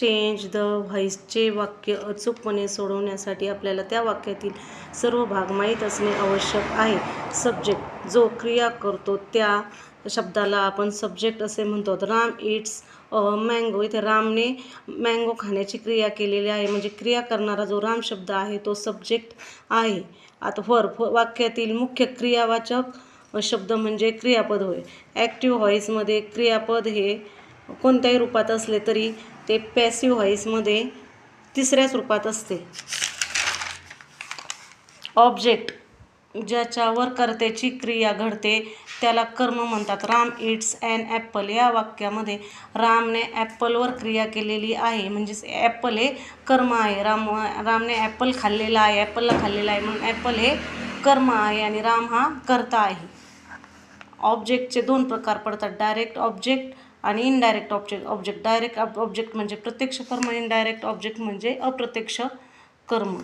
Change the व्हॉइसचे वाक्य अचूकपणे सोडवण्यासाठी आपल्याला त्या वाक्यातील सर्व भाग माहीत असणे आवश्यक आहे. सब्जेक्ट जो क्रिया करतो त्या शब्दाला आपण सब्जेक्ट असे म्हणतो. Ram it's mango. इथे रामने मँगो खाण्याची क्रिया केलेली आहे, म्हणजे क्रिया करणारा जो राम शब्द आहे तो सब्जेक्ट आहे. आता वाक्यातील मुख्य क्रियावाचक शब्द म्हणजे क्रियापद होय. ॲक्टिव्ह व्हॉइसमध्ये क्रियापद हे कोणत्याही रूपात असले तरी ते पॅसिव्ह व्हॉइसमध्ये तिसऱ्याच रूपात असते. ऑब्जेक्ट ज्याच्यावर कर्त्याची क्रिया घडते त्याला कर्म म्हणतात. Ram it's an apple. या वाक्यामध्ये रामने ॲपलवर क्रिया केलेली आहे, म्हणजेच ॲपल हे कर्म आहे. रामने ॲपल खाल्लेला आहे, ॲपलला खाल्लेला आहे, म्हणून ॲपल हे कर्म आहे आणि राम हा कर्ता आहे. ऑब्जेक्टचे दोन प्रकार पडतात, डायरेक्ट ऑब्जेक्ट आणि इनडायरेक्ट ऑब्जेक्ट. डायरेक्ट ऑब्जेक्ट म्हणजे प्रत्यक्ष कर्म, इनडायरेक्ट ऑब्जेक्ट म्हणजे अप्रत्यक्ष कर्म.